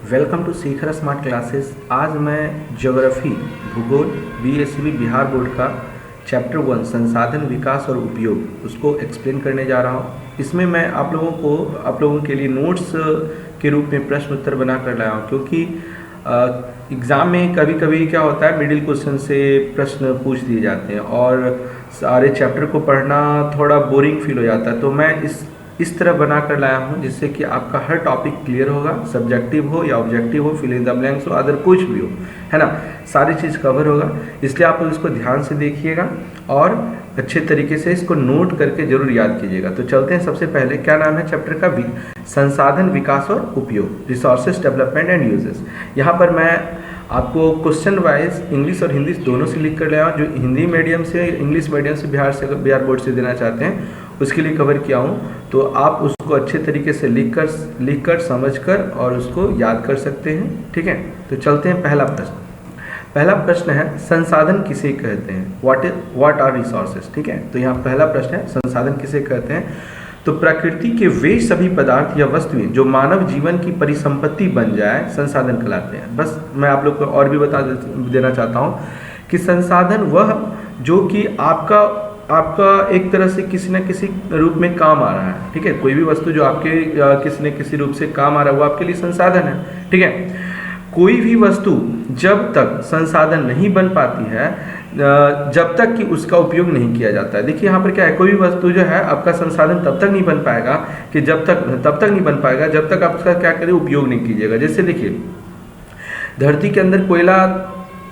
Welcome to Sikhar smart classes. आज मैं geography भूगोल बीएससीबी बिहार बोर्ड का चैप्टर 1 संसाधन विकास और उपयोग उसको एक्सप्लेन करने जा रहा हूँ। इसमें मैं आप लोगों के लिए नोट्स के रूप में प्रश्न उत्तर बना कर लाया हूँ, क्योंकि एग्ज़ाम में कभी कभी क्या होता है, मिडिल क्वेश्चन से प्रश्न पूछ दिए जाते हैं और सारे चैप्टर को पढ़ना थोड़ा बोरिंग फील हो जाता है। तो मैं इस तरह बना कर लाया हूँ जिससे कि आपका हर टॉपिक क्लियर होगा, सब्जेक्टिव हो या ऑब्जेक्टिव हो, फिल इन द ब्लैंक्स हो, अदर कुछ भी हो, है ना, सारी चीज़ कवर होगा। इसलिए आप लोग इसको ध्यान से देखिएगा और अच्छे तरीके से इसको नोट करके जरूर याद कीजिएगा। तो चलते हैं। सबसे पहले क्या नाम है चैप्टर का? संसाधन विकास और उपयोग, रिसोर्सेज डेवलपमेंट एंड यूजेस। यहाँ पर मैं आपको क्वेश्चन वाइज इंग्लिश और हिंदी दोनों से लिख कर ले आऊँ। जो हिंदी मीडियम से, इंग्लिश मीडियम से बिहार बोर्ड से देना चाहते हैं उसके लिए कवर किया हूँ, तो आप उसको अच्छे तरीके से लिख कर समझ कर और उसको याद कर सकते हैं। ठीक है, तो चलते हैं। पहला प्रश्न है संसाधन किसे कहते हैं? What are resources. ठीक है, तो यहाँ पहला प्रश्न है संसाधन किसे कहते हैं। तो प्रकृति के वे सभी पदार्थ या वस्तुएं जो मानव जीवन की परिसंपत्ति बन जाए संसाधन कहलाते हैं। बस मैं आप लोग को और भी बता देना चाहता हूँ कि संसाधन वह जो कि आपका एक तरह से किसी न किसी रूप में काम आ रहा है। ठीक है, कोई भी वस्तु जो आपके किसी न किसी रूप से काम आ रहा है वो आपके लिए संसाधन है। ठीक है, कोई भी वस्तु जब तक संसाधन नहीं बन पाती है, जब तक कि उसका उपयोग नहीं किया जाता है। देखिए यहाँ पर क्या है, कोई भी वस्तु जो है आपका संसाधन तब तक नहीं बन पाएगा कि जब तक आप उसका क्या करें, उपयोग नहीं कीजिएगा। जैसे देखिए, धरती के अंदर कोयला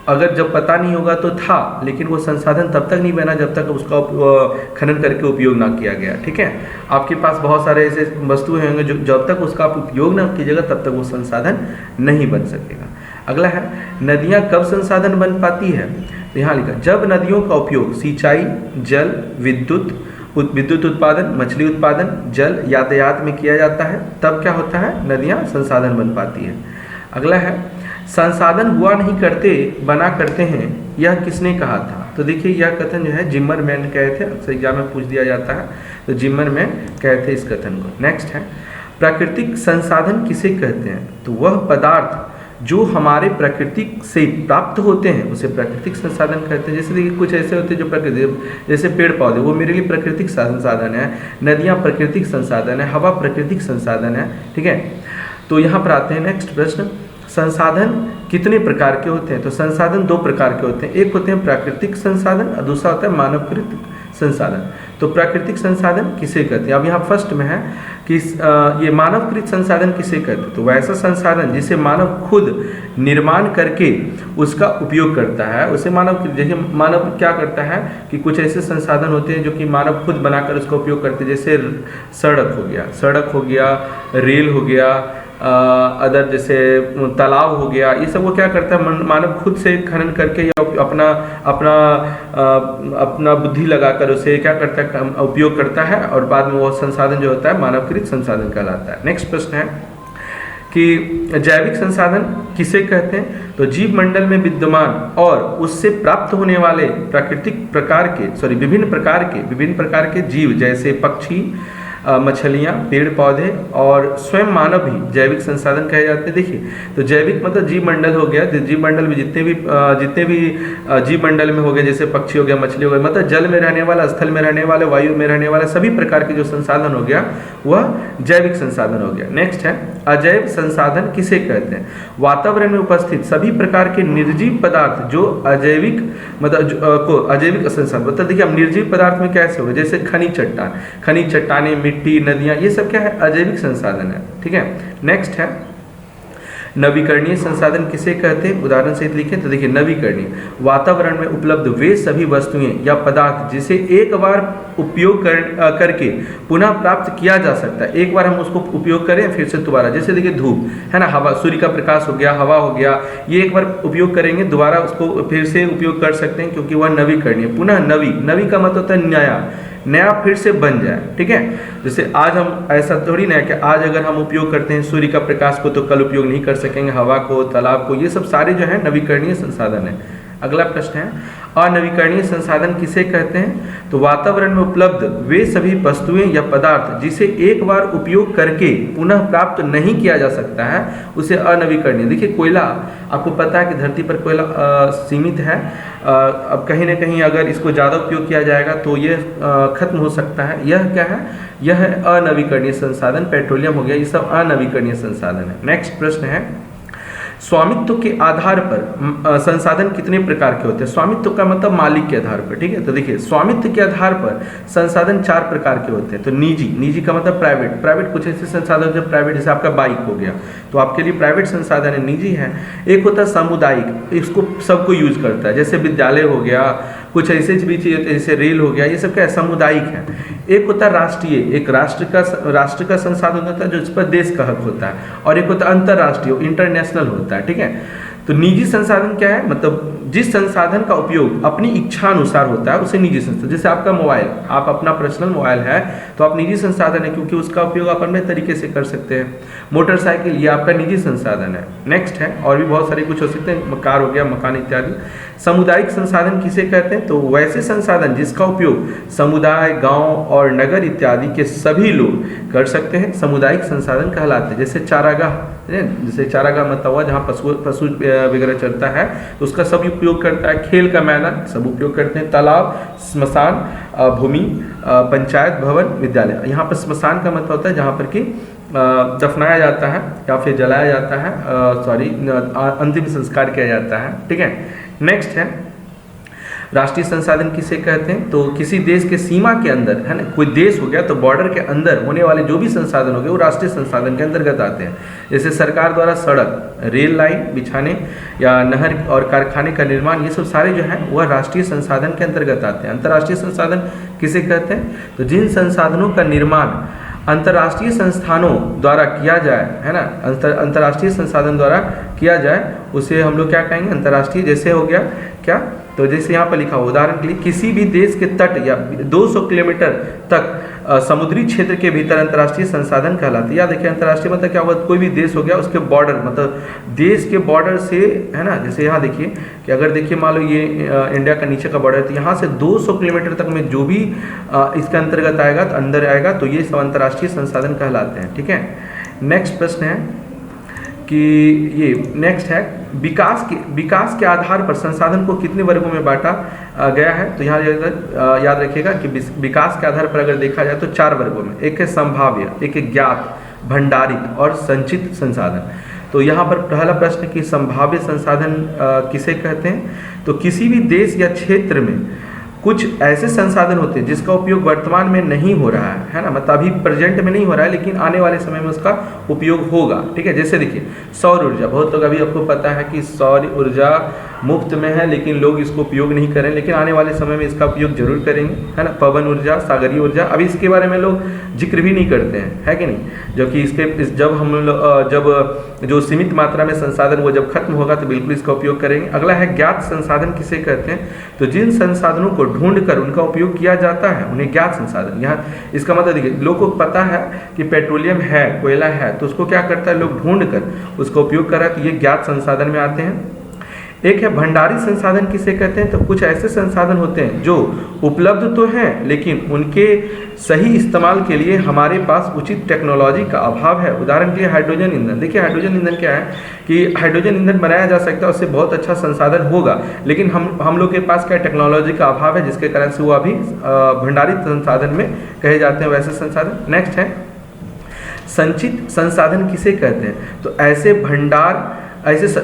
अगर जब पता नहीं होगा तो था, लेकिन वो संसाधन तब तक नहीं बना जब तक उसका खनन करके उपयोग ना किया गया। ठीक है, आपके पास बहुत सारे ऐसे वस्तुएं होंगे जो जब तक उसका आप उपयोग ना कीजिएगा तब तक वो संसाधन नहीं बन सकेगा। अगला है नदियाँ कब संसाधन बन पाती है? तो यहाँ लिखा जब नदियों का उपयोग सिंचाई, जल विद्युत उत्पादन, मछली उत्पादन, जल यातायात में किया जाता है, तब क्या होता है, नदियाँ संसाधन बन पाती है। अगला है संसाधन हुआ नहीं करते बना करते हैं, यह किसने कहा था? तो देखिए यह कथन जो है जिम्मरमैन कहे थे, अक्सर एग्जाम में पूछ दिया जाता है, तो जिम्मरमैन कहे थे इस कथन को। नेक्स्ट है प्राकृतिक संसाधन किसे कहते हैं? तो वह पदार्थ जो हमारे प्रकृति से प्राप्त होते हैं उसे प्राकृतिक संसाधन कहते हैं। जैसे देखिए कुछ ऐसे होते हैं जो प्रकृति, जैसे पेड़ पौधे, वो मेरे लिए प्राकृतिक संसाधन है, नदियाँ प्राकृतिक संसाधन है, हवा प्राकृतिक संसाधन है। ठीक है, तो यहाँ पर आते हैं नेक्स्ट प्रश्न, संसाधन कितने प्रकार के होते हैं? तो संसाधन दो प्रकार के होते हैं, एक होते हैं प्राकृतिक संसाधन और दूसरा होता है मानवकृत संसाधन। तो प्राकृतिक संसाधन किसे कहते हैं? अब यहाँ फर्स्ट में है कि ये मानवकृत संसाधन किसे कहते हैं? तो वैसा संसाधन जिसे मानव खुद निर्माण करके उसका उपयोग करता है उसे मानवकृत। जैसे मानव क्या करता है कि कुछ ऐसे संसाधन होते हैं जो कि मानव खुद बनाकर उसका उपयोग करते हैं, जैसे सड़क हो गया, रेल हो गया, अदर जैसे तालाब हो गया, ये सब वो क्या करता है, मानव खुद से खनन करके या अपना बुद्धि लगाकर उसे क्या करता है, उपयोग करता है, और बाद में वो संसाधन जो होता है मानवकृत संसाधन कहलाता है। नेक्स्ट प्रश्न है कि जैविक संसाधन किसे कहते हैं? तो जीव मंडल में विद्यमान और उससे प्राप्त होने वाले विभिन्न प्रकार के जीव, जैसे पक्षी, मछलियाँ, पेड़ पौधे और स्वयं मानव भी जैविक संसाधन कहे जाते हैं। देखिए, तो जैविक मतलब जीव मंडल हो गया, जीव मंडल में जितने भी जीव मंडल में हो गए, जैसे पक्षी हो गया, मछली हो गया, मतलब जल में रहने वाला, स्थल में रहने वाले, वायु में रहने वाला, सभी प्रकार के जो संसाधन हो गया वह जैविक संसाधन हो गया। नेक्स्ट है अजैव संसाधन किसे कहते हैं? वातावरण में उपस्थित सभी प्रकार के निर्जीव पदार्थ जो अजैविक संसाधन मतलब। देखिए अब निर्जीव पदार्थ में कैसे होगा, जैसे खनिज चट्टानें, मिट्टी, नदियाँ, ये सब क्या है, अजैविक संसाधन है। ठीक है, नेक्स्ट है नवीकरणीय संसाधन किसे कहते हैं? उदाहरण सहित लिखें। तो देखिए नवीकरणीय वातावरण में उपलब्ध वे सभी वस्तुएं या पदार्थ जिसे एक बार उपयोग करके पुनः प्राप्त किया जा सकता है। एक बार हम उसको उपयोग करें फिर से दोबारा, जैसे देखिए धूप है ना, हवा, सूर्य का प्रकाश हो गया, हवा हो गया, ये एक बार उपयोग करेंगे दोबारा उसको फिर से उपयोग कर सकते हैं, क्योंकि वह नवीकरणीय। पुनः नवी का मतलब होता है नया फिर से बन जाए। ठीक है, जैसे आज हम ऐसा थोड़ी ना है कि आज अगर हम उपयोग करते हैं सूर्य का प्रकाश को तो कल उपयोग नहीं कर सकेंगे, हवा को, तालाब को, ये सब सारे जो है नवीकरणीय संसाधन है। अगला प्रश्न है अनवीकरणीय संसाधन किसे कहते हैं? तो वातावरण में उपलब्ध वे सभी वस्तुएं या पदार्थ जिसे एक बार उपयोग करके पुनः प्राप्त नहीं किया जा सकता है उसे अनवीकरणीय। देखिए कोयला, आपको पता है कि धरती पर कोयला सीमित है। अब कहीं ना कहीं अगर इसको ज़्यादा उपयोग किया जाएगा तो ये खत्म हो सकता है। यह क्या है? यह है अनवीकरणीय संसाधन। पेट्रोलियम हो गया, ये सब अनवीकरणीय संसाधन है। नेक्स्ट प्रश्न है स्वामित्व के आधार पर संसाधन कितने प्रकार के होते हैं? स्वामित्व का मतलब मालिक के आधार पर, ठीक है। तो देखिए स्वामित्व के आधार पर संसाधन 4 प्रकार के होते हैं। तो निजी का मतलब प्राइवेट कुछ ऐसे संसाधन जो प्राइवेट, जैसे आपका बाइक हो गया तो आपके लिए प्राइवेट संसाधन है, निजी है। एक होता है सामुदायिक, इसको सबको यूज करता है, जैसे विद्यालय हो गया, कुछ ऐसे भी चीज़ जैसे रेल हो गया, ये सब क्या है? सामुदायिक है। एक होता है राष्ट्रीय, एक राष्ट्र का संसाधन होता है जो इस पर देश का हक होता है, और एक होता है अंतर्राष्ट्रीय, इंटरनेशनल होता है, ठीक है। तो निजी संसाधन क्या है? मतलब जिस संसाधन का उपयोग अपनी इच्छा अनुसार होता है उसे निजी संसाधन। जैसे आपका मोबाइल, आप अपना पर्सनल मोबाइल है तो आप निजी संसाधन है, क्योंकि उसका उपयोग आप अपने तरीके से कर सकते हैं। मोटरसाइकिल, ये आपका निजी संसाधन है। नेक्स्ट है, और भी बहुत सारे कुछ हो सकते हैं, कार हो गया, मकान इत्यादि। सामुदायिक संसाधन किसे कहते हैं? तो वैसे संसाधन जिसका उपयोग समुदाय, गांव और नगर इत्यादि के सभी लोग कर सकते हैं, सामुदायिक संसाधन कहलाते हैं। जैसे चारागाह मतलब हुआ जहाँ पशु वगैरह चलता है तो उसका सब उपयोग करता है। खेल का मैदान सब उपयोग करते हैं। तालाब, श्मशान भूमि, पंचायत भवन, विद्यालय। यहाँ पर श्मशान का मतलब होता है जहाँ पर कि दफनाया जाता है या फिर जलाया जाता है, अंतिम संस्कार किया जाता है, ठीक है। नेक्स्ट है राष्ट्रीय संसाधन किसे कहते हैं? तो किसी देश के सीमा के अंदर, है ना, कोई देश हो गया तो बॉर्डर के अंदर होने वाले जो भी संसाधन हो गए वो राष्ट्रीय संसाधन के अंतर्गत आते हैं। जैसे सरकार द्वारा सड़क, रेल लाइन बिछाने या नहर और कारखाने का निर्माण, ये सब सारे जो हैं वह राष्ट्रीय संसाधन के अंतर्गत आते हैं। अंतर्राष्ट्रीय संसाधन किसे कहते हैं? तो जिन संसाधनों का निर्माण अंतर्राष्ट्रीय संस्थानों द्वारा किया जाए, है ना, अंतर्राष्ट्रीय संसाधन द्वारा किया जाए उसे हम लोग क्या कहेंगे? अंतर्राष्ट्रीय। जैसे हो गया क्या? तो जैसे यहाँ पर लिखा हो, उदाहरण के लिए किसी भी देश के तट या 200 किलोमीटर तक समुद्री क्षेत्र के भीतर अंतर्राष्ट्रीय संसाधन कहलाते हैं। या देखिए अंतर्राष्ट्रीय मतलब क्या हुआ? कोई भी देश हो गया उसके बॉर्डर, मतलब देश के बॉर्डर से, है ना, जैसे यहाँ देखिए कि अगर देखिए मान लो ये इंडिया का नीचे का बॉर्डर है तो यहाँ से 200 किलोमीटर तक में जो भी इसके अंतर्गत आएगा, तो अंदर आएगा, तो ये सब अंतर्राष्ट्रीय संसाधन कहलाते हैं, ठीक है। नेक्स्ट प्रश्न है कि ये नेक्स्ट है विकास के आधार पर संसाधन को कितने वर्गों में बांटा गया है? तो यहाँ याद रखिएगा कि विकास के आधार पर अगर देखा जाए तो 4 वर्गों में। एक है संभाव्य, एक है ज्ञात, भंडारित और संचित संसाधन। तो यहाँ पर पहला प्रश्न कि संभाव्य संसाधन किसे कहते हैं? तो किसी भी देश या क्षेत्र में कुछ ऐसे संसाधन होते हैं जिसका उपयोग वर्तमान में नहीं हो रहा है ना, मतलब अभी प्रेजेंट में नहीं हो रहा है लेकिन आने वाले समय में उसका उपयोग होगा, ठीक है। जैसे देखिए सौर ऊर्जा, बहुत लोग, अभी आपको पता है कि सौर ऊर्जा मुफ्त में है लेकिन लोग इसको उपयोग नहीं करें, लेकिन आने वाले समय में इसका उपयोग जरूर करेंगे, है ना। पवन ऊर्जा, सागरीय ऊर्जा, अभी इसके बारे में लोग जिक्र भी नहीं करते हैं, है कि नहीं। जबकि जब जो सीमित मात्रा में संसाधन वो जब खत्म होगा तो बिल्कुल इसका उपयोग करेंगे। अगला है ज्ञात संसाधन किसे कहते हैं? तो जिन संसाधनों को ढूंढ कर उनका उपयोग किया जाता है उन्हें ज्ञात संसाधन। यहाँ इसका मतलब देखिए, लोगों को पता है कि पेट्रोलियम है, कोयला है, तो उसको क्या करता है, लोग ढूंढ कर उसका उपयोग कर रहा है, तो ये ज्ञात संसाधन में आते हैं। एक है भंडारी संसाधन किसे कहते हैं? तो कुछ ऐसे संसाधन होते हैं जो उपलब्ध तो हैं लेकिन उनके सही इस्तेमाल के लिए हमारे पास उचित टेक्नोलॉजी का अभाव है। उदाहरण के लिए हाइड्रोजन ईंधन। देखिए हाइड्रोजन ईंधन क्या है कि हाइड्रोजन ईंधन बनाया जा सकता है, उससे बहुत अच्छा संसाधन होगा, लेकिन हम लोग के पास क्या टेक्नोलॉजी का अभाव है, जिसके कारण से वो अभी भंडारित संसाधन में कहे जाते हैं वैसे संसाधन। नेक्स्ट है संचित संसाधन किसे कहते हैं? तो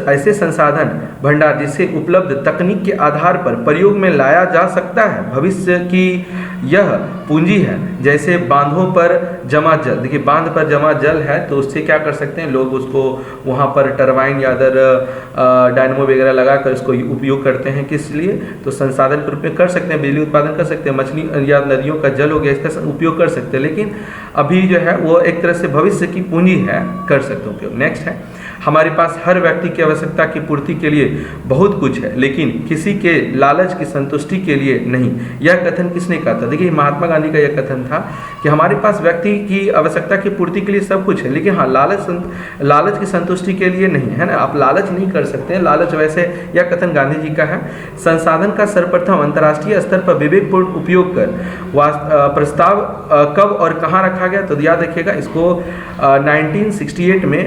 ऐसे संसाधन भंडार जिसे उपलब्ध तकनीक के आधार पर प्रयोग में लाया जा सकता है, भविष्य की यह पूंजी है। जैसे बांधों पर जमा जल, देखिए बांध पर जमा जल है तो उससे क्या कर सकते हैं लोग, उसको वहाँ पर टरबाइन या अदर डायनमो वगैरह लगा कर इसको उपयोग करते हैं। किस लिए? तो संसाधन के रूप में कर सकते हैं, बिजली उत्पादन कर सकते हैं, मछली या नदियों का जल हो गया इसका उपयोग कर सकते हैं, लेकिन अभी जो है वो एक तरह से भविष्य की पूंजी है, कर सकते हैं उपयोग। नेक्स्ट है हमारे पास हर व्यक्ति की आवश्यकता की पूर्ति के लिए बहुत कुछ है लेकिन किसी के लालच की संतुष्टि के लिए नहीं। यह कथन किसने कहा था? देखिए महात्मा गांधी का यह कथन था कि हमारे पास व्यक्ति की आवश्यकता की पूर्ति के लिए सब कुछ है, लेकिन हाँ लालच की संतुष्टि के लिए नहीं है ना। आप लालच नहीं कर सकते हैं। लालच वैसे, यह कथन गांधी जी का है। संसाधन का सर्वप्रथम अंतर्राष्ट्रीय स्तर पर विवेकपूर्ण उपयोग कर प्रस्ताव कब और कहाँ रखा गया, तो याद रखिएगा इसको 1968 में